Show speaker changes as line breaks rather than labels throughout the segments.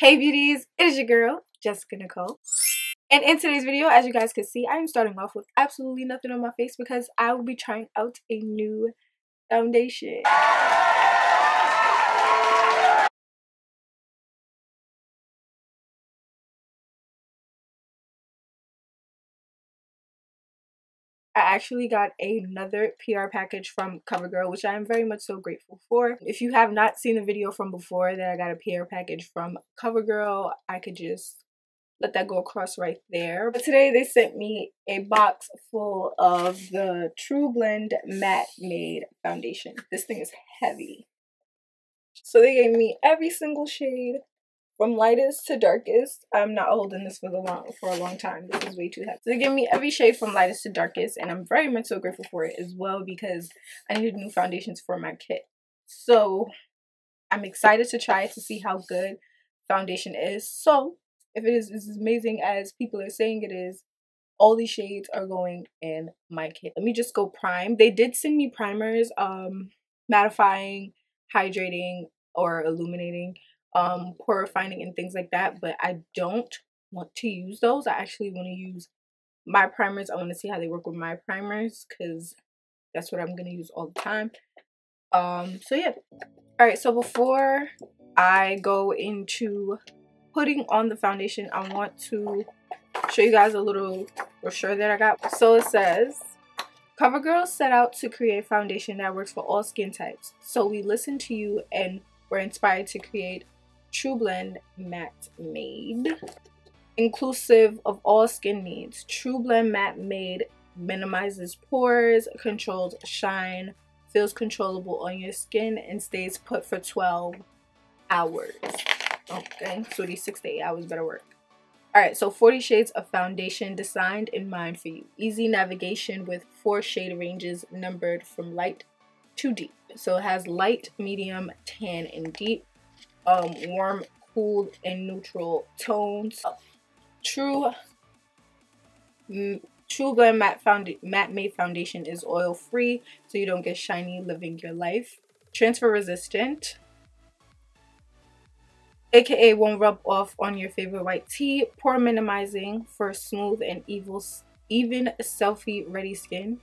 Hey beauties, it is your girl, Jessica Nicole. And in today's video, as you guys can see, I am starting off with absolutely nothing on my face because I will be trying out a new foundation. I actually got another PR package from CoverGirl, which I am very much so grateful for. If you have not seen the video from before that I got a PR package from CoverGirl, I could just let that go across right there. But today they sent me a box full of the trublend matte made foundation. This thing is heavy. So they gave me every single shade from lightest to darkest. I'm not holding this for a long time. This is way too heavy. So they gave me every shade from lightest to darkest, and I'm very much so grateful for it as well because I needed new foundations for my kit. So I'm excited to try it to see how good foundation is. So if it is as amazing as people are saying it is, all these shades are going in my kit. Let me just go prime. They did send me primers, mattifying, hydrating, or illuminating, pore refining, and things like that, but I don't want to use those. I actually want to use my primers. I want to see how they work with my primers because that's what I'm going to use all the time. So yeah. Alright, so before I go into putting on the foundation, I want to show you guys a little brochure that I got. So it says, CoverGirl set out to create a foundation that works for all skin types. So we listened to you and were inspired to create trublend matte made, inclusive of all skin needs. Trublend matte made minimizes pores, controls shine, feels controllable on your skin, and stays put for 12 hours. Okay, so these 6 to 8 hours better work. Alright, so 40 shades of foundation designed in mind for you. Easy navigation with 4 shade ranges numbered from light to deep. So it has light, medium, tan, and deep. Warm, cool, and neutral tones. Trublend matte made foundation is oil free, so you don't get shiny living your life. Transfer resistant, aka won't rub off on your favorite white tee. Pore minimizing for smooth and even selfie ready skin.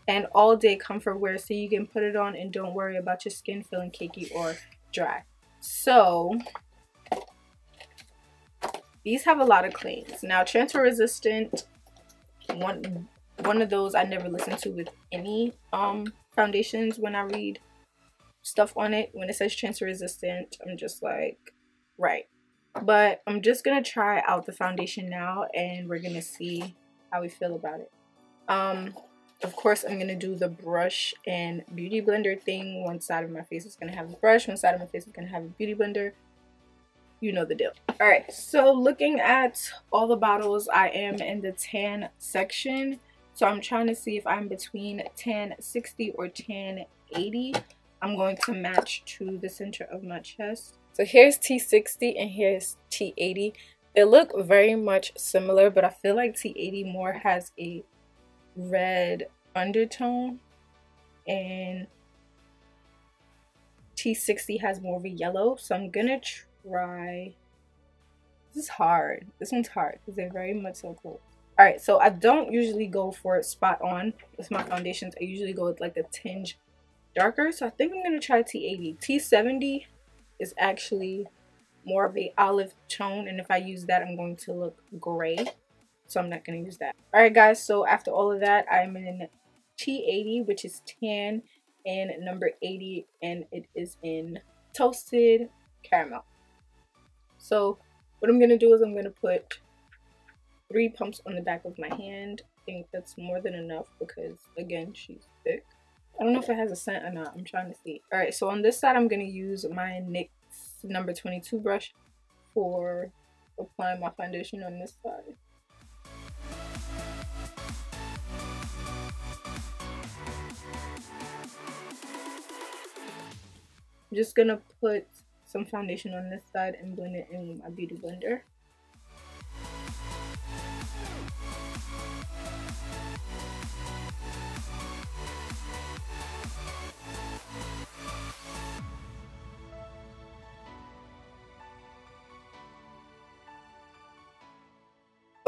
And all day comfort wear, so you can put it on and don't worry about your skin feeling cakey or dry. So these have a lot of claims. Now transfer resistant, one of those I never listen to with any foundations. When I read stuff on it, when it says transfer resistant, I'm just like, right. But I'm just gonna try out the foundation now and we're gonna see how we feel about it. Of course I'm gonna do the brush and beauty blender thing. One side of my face is gonna have a brush, one side of my face is gonna have a beauty blender. You know the deal. Alright, so looking at all the bottles, I am in the tan section. So I'm trying to see if I'm between tan 60 or tan 80. I'm going to match to the center of my chest. So here's T60 and here's T80. They look very much similar, but I feel like T80 more has a red undertone and T60 has more of a yellow. So I'm gonna try. This is hard. This one's hard because they're very much so close. Alright, so I don't usually go for it spot on with my foundations. I usually go with like a tinge darker. So I think I'm gonna try T80. T70 is actually more of a olive tone, and if I use that I'm going to look gray, so I'm not going to use that. Alright guys, so after all of that, I'm in T80, which is tan, and number 80, and it is in toasted caramel. So what I'm going to do is I'm going to put 3 pumps on the back of my hand. I think that's more than enough because again, she's thick. I don't know if it has a scent or not. I'm trying to see. Alright, so on this side I'm going to use my NYX number 22 brush for applying my foundation on this side. I'm just going to put some foundation on this side and blend it in with my beauty blender.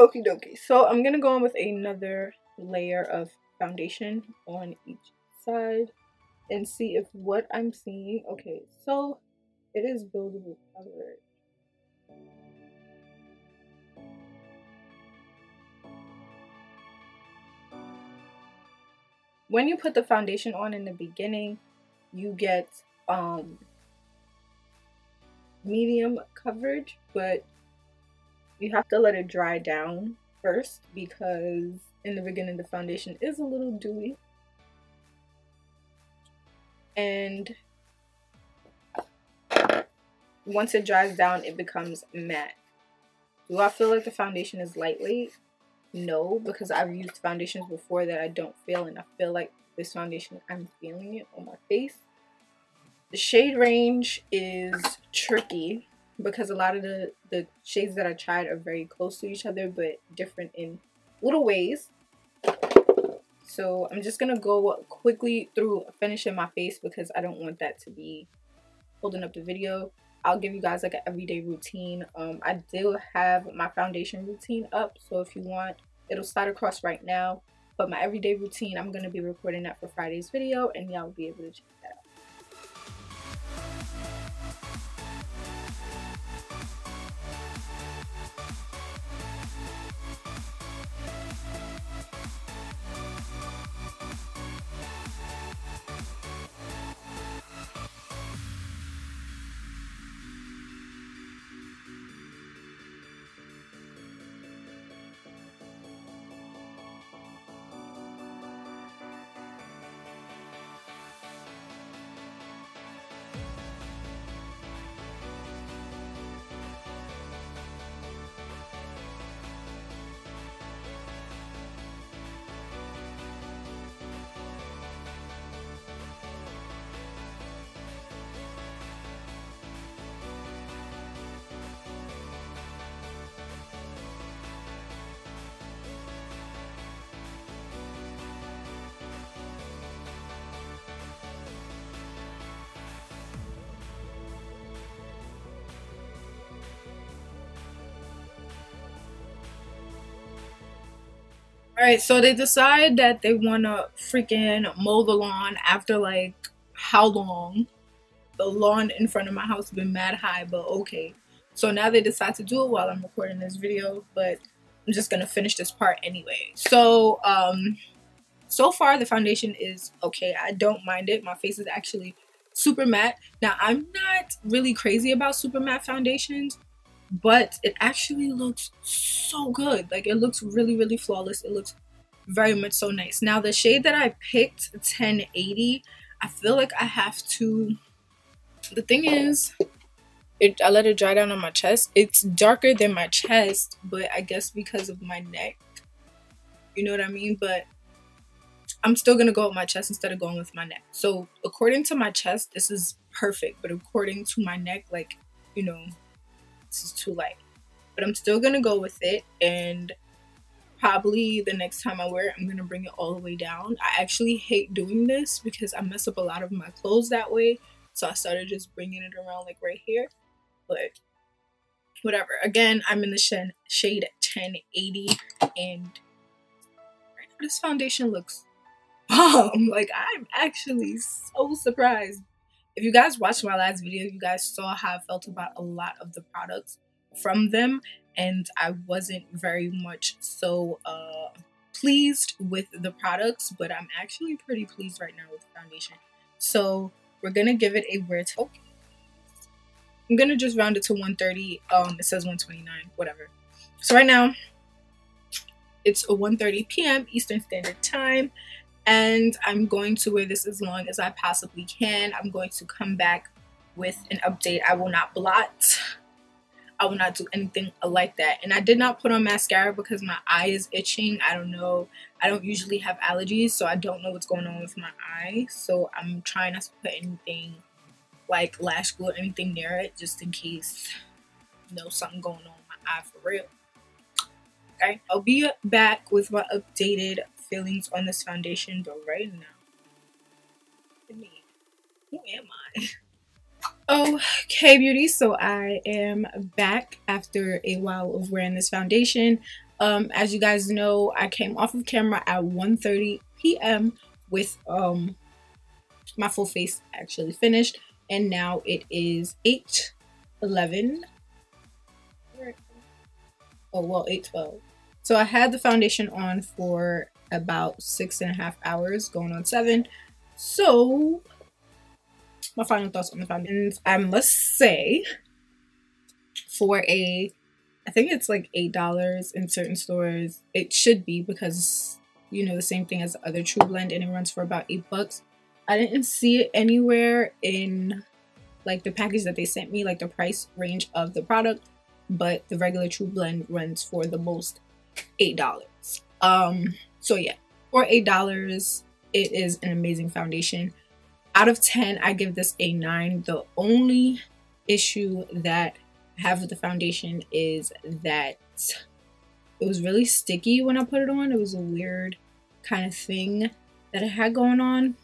Okie dokie. So I'm gonna go in with another layer of foundation on each side and see if what I'm seeing. Okay, so it is buildable coverage. When you put the foundation on in the beginning, you get medium coverage, but you have to let it dry down first because in the beginning the foundation is a little dewy. And once it dries down, it becomes matte. Do I feel like the foundation is lightweight? No, because I've used foundations before that I don't feel, and I feel like this foundation, I'm feeling it on my face. The shade range is tricky because a lot of the shades that I tried are very close to each other but different in little ways. So I'm just gonna go quickly through finishing my face because I don't want that to be holding up the video. I'll give you guys like an everyday routine. I do have my foundation routine up, so if you want, it'll slide across right now. But my everyday routine, I'm gonna be recording that for Friday's video, and y'all will be able to check that out. Alright, so they decide that they want to freaking mow the lawn after like how long? The lawn in front of my house has been mad high, but okay. So now they decide to do it while I'm recording this video, but I'm just gonna finish this part anyway. So so far the foundation is okay. I don't mind it. My face is actually super matte. Now I'm not really crazy about super matte foundations, but it actually looks so good. Like it looks really, really flawless. It looks very much so nice. Now the shade that I picked, 1080, I feel like I have to, the thing is, I let it dry down on my chest. It's darker than my chest, but I guess because of my neck, you know what I mean? But I'm still gonna go with my chest instead of going with my neck. So according to my chest, this is perfect, but according to my neck, like, you know, this is too light. But I'm still gonna go with it, and probably the next time I wear it, I'm gonna bring it all the way down. I actually hate doing this because I mess up a lot of my clothes that way, so I started just bringing it around like right here. But whatever. Again, I'm in the shade 1080, and right now this foundation looks bomb. Like, I'm actually so surprised. If you guys watched my last video, you guys saw how I felt about a lot of the products from them, and I wasn't very much so pleased with the products, but I'm actually pretty pleased right now with the foundation. So we're gonna give it a wear to, okay, I'm gonna just round it to 130. It says 129, whatever. So right now it's 1:30 p.m. Eastern Standard Time, and I'm going to wear this as long as I possibly can. I'm going to come back with an update. I will not blot. I will not do anything like that. And I did not put on mascara because my eye is itching. I don't know. I don't usually have allergies, so I don't know what's going on with my eye. So I'm trying not to put anything like lash glue or anything near it, just in case, you know, something going on with my eye for real. Okay, I'll be back with my updated feelings on this foundation, but right now, who am I? Okay, beauty, so I am back after a while of wearing this foundation. As you guys know, I came off of camera at 1:30 p.m. with my full face actually finished, and now it is 8:11. Oh well, 8:12. So I had the foundation on for about 6.5 hours, going on 7. So my final thoughts on the foundations. I must say, for I think it's like $8 in certain stores. It should be, because you know, the same thing as the other trublend, and it runs for about $8. I didn't see it anywhere in like the package that they sent me, like the price range of the product, but the regular trublend runs for the most $8. So yeah, for $8, it is an amazing foundation. Out of 10, I give this a 9. The only issue that I have with the foundation is that it was really sticky when I put it on. It was a weird kind of thing that I had going on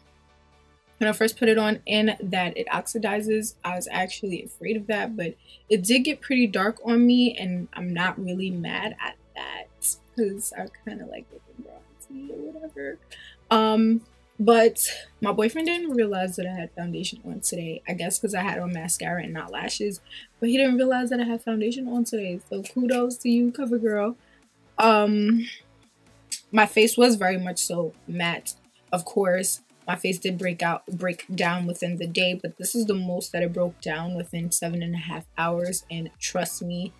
when I first put it on, and that it oxidizes. I was actually afraid of that, but it did get pretty dark on me, and I'm not really mad at that because I kind of like looking bronzy or whatever. But my boyfriend didn't realize that I had foundation on today. I guess because I had on mascara and not lashes, but he didn't realize that I had foundation on today. So kudos to you, CoverGirl. My face was very much so matte. Of course, my face did break down within the day, but this is the most that it broke down within 7.5 hours. And trust me,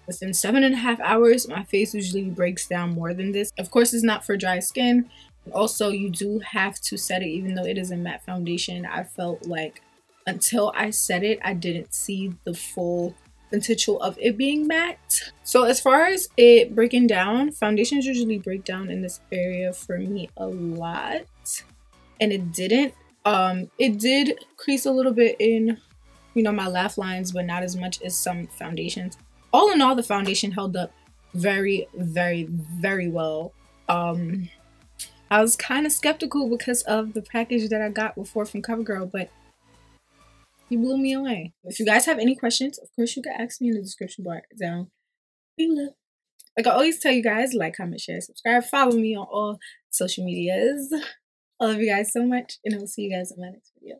within 7.5 hours, my face usually breaks down more than this. Of course, it's not for dry skin. Also, you do have to set it, even though it is a matte foundation. I felt like until I set it, I didn't see the full potential of it being matte. So as far as it breaking down, foundations usually break down in this area for me a lot, and it didn't. It did crease a little bit in, you know, my laugh lines, but not as much as some foundations. All in all, the foundation held up very, very, very well. I was kind of skeptical because of the package that I got before from CoverGirl, but he blew me away. If you guys have any questions, of course you can ask me in the description bar down below. Like I always tell you guys, like, comment, share, subscribe, follow me on all social medias. I love you guys so much, and I will see you guys in my next video.